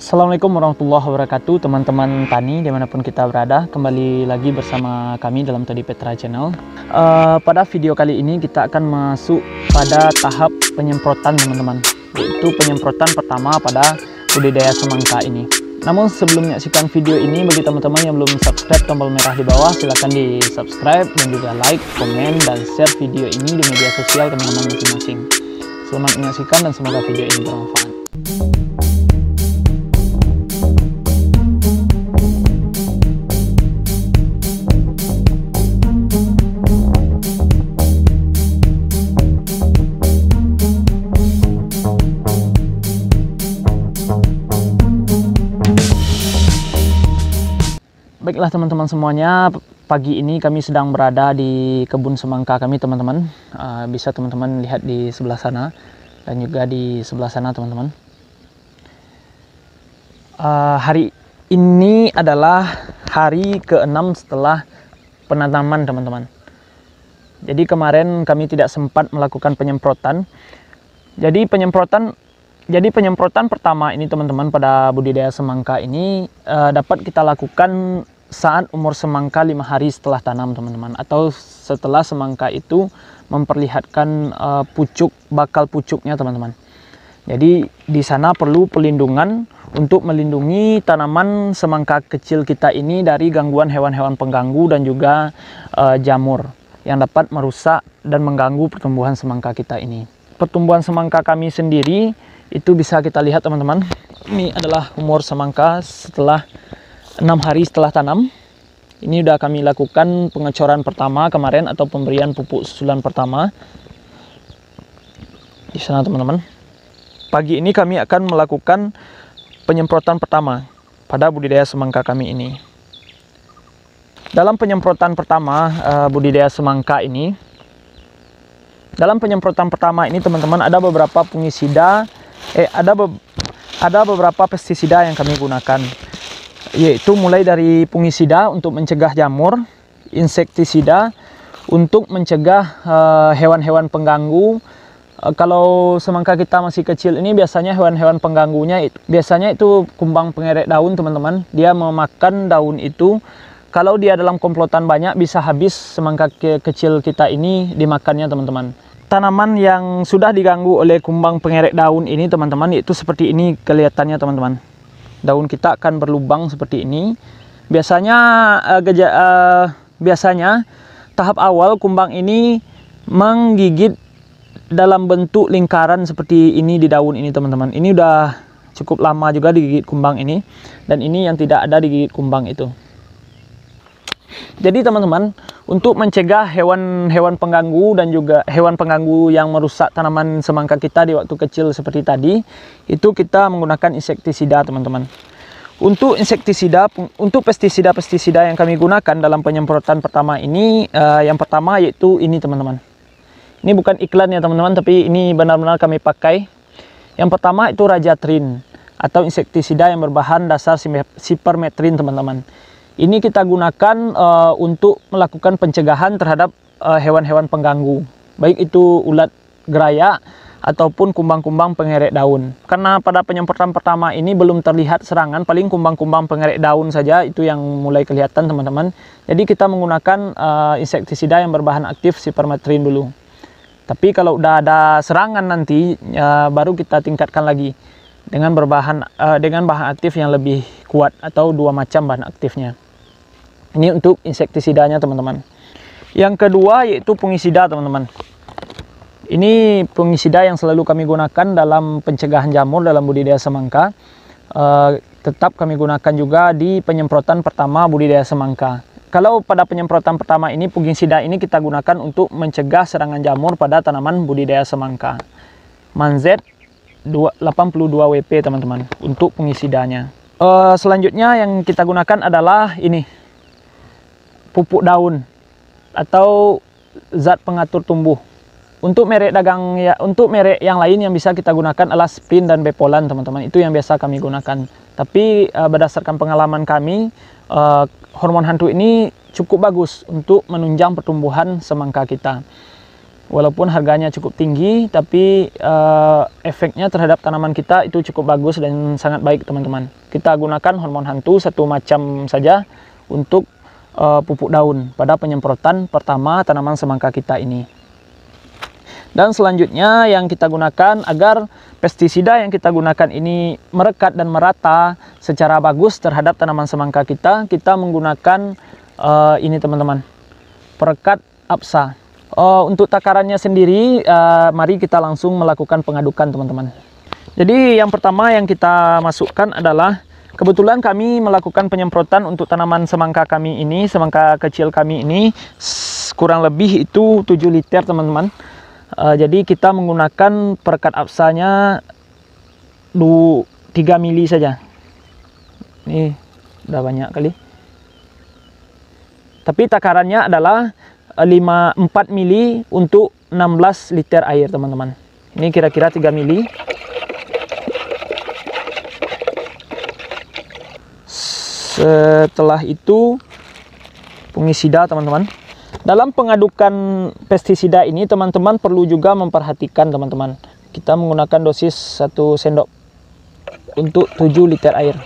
Assalamualaikum warahmatullahi wabarakatuh, teman-teman tani dimanapun kita berada. Kembali lagi bersama kami dalam Todi Petra Channel. Pada video kali ini kita akan masuk pada tahap penyemprotan, teman-teman, yaitu penyemprotan pertama pada budidaya semangka ini. Namun sebelum menyaksikan video ini, bagi teman-teman yang belum subscribe, tombol merah di bawah silahkan di subscribe dan juga like, komen, dan share video ini di media sosial teman-teman masing-masing. Selamat menyaksikan dan semoga video ini bermanfaat. Baiklah teman-teman semuanya, pagi ini kami sedang berada di kebun semangka kami, teman-teman. Bisa teman-teman lihat di sebelah sana dan juga di sebelah sana, teman-teman. Hari ini adalah hari ke-6 setelah penanaman, teman-teman. Jadi kemarin kami tidak sempat melakukan penyemprotan. Jadi penyemprotan pertama ini, teman-teman, pada budidaya semangka ini dapat kita lakukan saat umur semangka 5 hari setelah tanam, teman-teman, atau setelah semangka itu memperlihatkan bakal pucuknya, teman-teman. Jadi di sana perlu pelindungan untuk melindungi tanaman semangka kecil kita ini dari gangguan hewan-hewan pengganggu dan juga jamur yang dapat merusak dan mengganggu pertumbuhan semangka kita ini. Pertumbuhan semangka kami sendiri itu bisa kita lihat, teman-teman. Ini adalah umur semangka setelah 6 hari setelah tanam. Ini sudah kami lakukan pengecoran pertama kemarin atau pemberian pupuk susulan pertama di sana, teman-teman. Pagi ini kami akan melakukan penyemprotan pertama pada budidaya semangka kami ini. Dalam penyemprotan pertama budidaya semangka ini, teman-teman, ada beberapa fungisida, ada beberapa pestisida yang kami gunakan, yaitu mulai dari fungisida untuk mencegah jamur, insektisida untuk mencegah hewan-hewan pengganggu. Kalau semangka kita masih kecil ini, biasanya hewan-hewan pengganggunya biasanya itu kumbang pengerek daun, teman-teman. Dia memakan daun itu. Kalau dia dalam komplotan banyak, bisa habis semangka kecil kita ini dimakannya, teman-teman. Tanaman yang sudah diganggu oleh kumbang pengerek daun ini, teman-teman, itu seperti ini kelihatannya, teman-teman. Daun kita akan berlubang seperti ini. Biasanya tahap awal kumbang ini menggigit dalam bentuk lingkaran seperti ini di daun ini, teman-teman. Ini udah cukup lama juga digigit kumbang ini, dan ini yang tidak ada digigit kumbang itu. Jadi teman-teman, untuk mencegah hewan-hewan pengganggu dan juga hewan pengganggu yang merusak tanaman semangka kita di waktu kecil seperti tadi, itu kita menggunakan insektisida, teman-teman. Untuk pestisida yang kami gunakan dalam penyemprotan pertama ini, yang pertama yaitu ini, teman-teman. Ini bukan iklan ya, teman-teman, tapi ini benar-benar kami pakai. Yang pertama itu Rajatrin atau insektisida yang berbahan dasar sipermetrin, teman-teman. Ini kita gunakan untuk melakukan pencegahan terhadap hewan-hewan pengganggu, baik itu ulat geraya ataupun kumbang-kumbang pengerek daun. Karena pada penyemprotan pertama ini belum terlihat serangan, paling kumbang-kumbang pengerek daun saja itu yang mulai kelihatan, teman-teman. Jadi kita menggunakan insektisida yang berbahan aktif sipermetrin dulu. Tapi kalau udah ada serangan nanti, baru kita tingkatkan lagi dengan bahan aktif yang lebih kuat atau 2 macam bahan aktifnya. Ini untuk insektisidanya, teman-teman. Yang kedua yaitu fungisida, teman-teman. Ini fungisida yang selalu kami gunakan dalam pencegahan jamur dalam budidaya semangka. Tetap kami gunakan juga di penyemprotan pertama budidaya semangka. Kalau pada penyemprotan pertama ini, fungisida ini kita gunakan untuk mencegah serangan jamur pada tanaman budidaya semangka. Manzet 82 WP, teman-teman, untuk fungisidanya. Selanjutnya yang kita gunakan adalah ini, pupuk daun atau zat pengatur tumbuh. Untuk merek yang lain yang bisa kita gunakan adalah Spin dan Bepolan, teman-teman. Itu yang biasa kami gunakan. Tapi berdasarkan pengalaman kami, hormon hantu ini cukup bagus untuk menunjang pertumbuhan semangka kita. Walaupun harganya cukup tinggi, tapi efeknya terhadap tanaman kita itu cukup bagus dan sangat baik teman-teman. Kita gunakan hormon hantu satu macam saja untuk pupuk daun pada penyemprotan pertama tanaman semangka kita ini. Dan selanjutnya yang kita gunakan agar pestisida yang kita gunakan ini merekat dan merata secara bagus terhadap tanaman semangka kita menggunakan ini teman-teman, perekat APSA. Untuk takarannya sendiri, mari kita langsung melakukan pengadukan teman-teman. Jadi yang pertama yang kita masukkan adalah, kebetulan kami melakukan penyemprotan untuk tanaman semangka kami ini, semangka kecil kami ini, kurang lebih itu 7 liter teman-teman. Jadi kita menggunakan perekat APSA-nya 3 mili saja. Ini udah banyak kali. Tapi takarannya adalah 4 mili untuk 16 liter air teman-teman. Ini kira-kira 3 mili. Setelah itu fungisida teman-teman. Dalam pengadukan pestisida ini teman-teman perlu juga memperhatikan teman-teman. Kita menggunakan dosis 1 sendok untuk 7 liter air.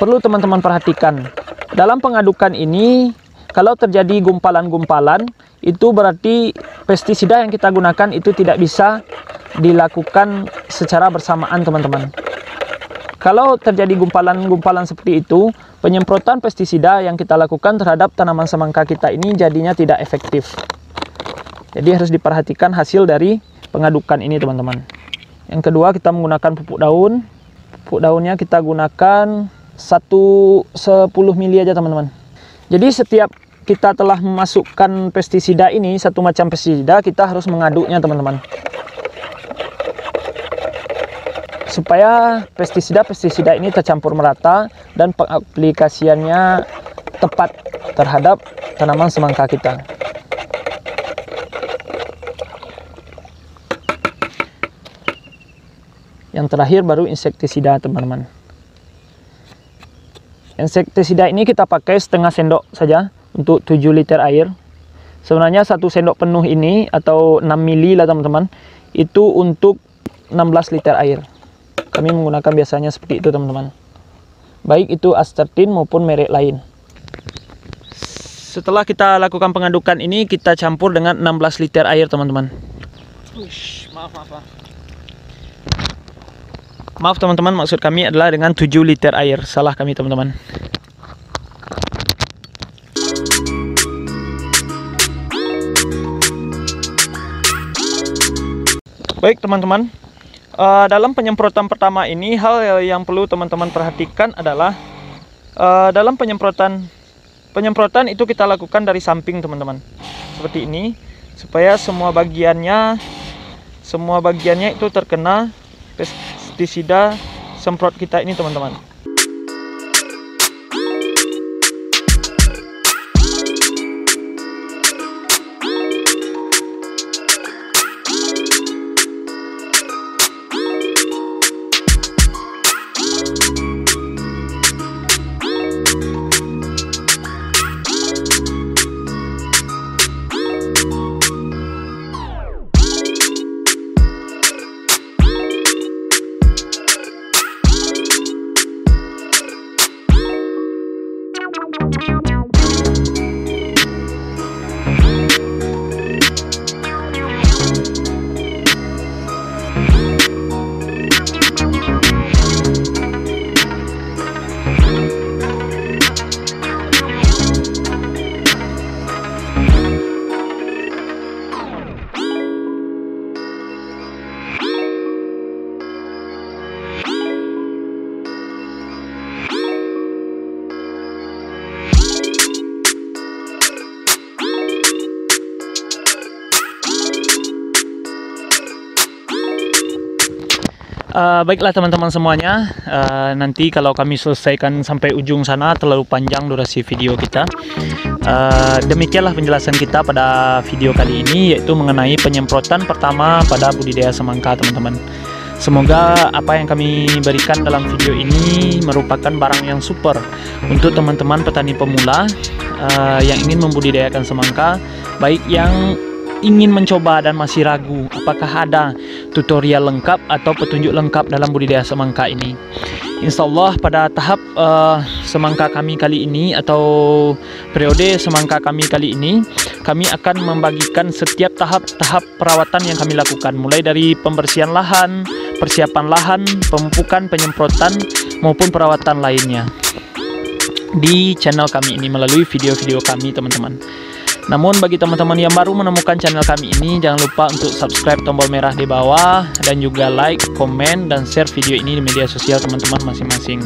Perlu teman-teman perhatikan. Dalam pengadukan ini, kalau terjadi gumpalan-gumpalan, itu berarti pestisida yang kita gunakan itu tidak bisa dilakukan secara bersamaan teman-teman. Kalau terjadi gumpalan-gumpalan seperti itu, penyemprotan pestisida yang kita lakukan terhadap tanaman semangka kita ini jadinya tidak efektif. Jadi harus diperhatikan hasil dari pengadukan ini teman-teman. Yang kedua, kita menggunakan pupuk daun. Pupuk daunnya kita gunakan 10 mili aja teman-teman. Jadi setiap kita telah memasukkan pestisida ini, satu macam pestisida, kita harus mengaduknya teman-teman. Supaya pestisida ini tercampur merata dan pengaplikasiannya tepat terhadap tanaman semangka kita. Yang terakhir baru insektisida teman-teman. Insektisida ini kita pakai setengah sendok saja untuk 7 liter air. Sebenarnya 1 sendok penuh ini atau 6 mili lah teman-teman, itu untuk 16 liter air. Kami menggunakan biasanya seperti itu teman-teman, baik itu Astertin maupun merek lain. Setelah kita lakukan pengadukan ini, kita campur dengan 16 liter air teman-teman. Maaf teman-teman, maksud kami adalah dengan 7 liter air. Salah kami teman-teman. Baik teman-teman, dalam penyemprotan pertama ini, hal yang perlu teman-teman perhatikan adalah dalam penyemprotan itu kita lakukan dari samping teman-teman, seperti ini, supaya semua bagiannya itu terkena pestisida semprot kita ini teman-teman. Baiklah teman-teman semuanya, nanti kalau kami selesaikan sampai ujung sana terlalu panjang durasi video kita. Demikianlah penjelasan kita pada video kali ini, yaitu mengenai penyemprotan pertama pada budidaya semangka teman-teman. Semoga apa yang kami berikan dalam video ini merupakan barang yang super untuk teman-teman petani pemula yang ingin membudidayakan semangka, baik yang ingin mencoba dan masih ragu apakah ada tutorial lengkap atau petunjuk lengkap dalam budidaya semangka ini, insya Allah pada tahap semangka kami kali ini atau periode semangka kami kali ini, kami akan membagikan setiap tahap perawatan yang kami lakukan, mulai dari pembersihan lahan, persiapan lahan, pemupukan, penyemprotan, maupun perawatan lainnya di channel kami ini melalui video-video kami teman-teman. Namun bagi teman-teman yang baru menemukan channel kami ini, jangan lupa untuk subscribe tombol merah di bawah dan juga like, komen, dan share video ini di media sosial teman-teman masing-masing.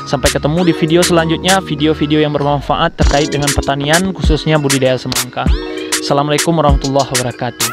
Sampai ketemu di video selanjutnya, video-video yang bermanfaat terkait dengan pertanian khususnya budidaya semangka. Assalamualaikum warahmatullahi wabarakatuh.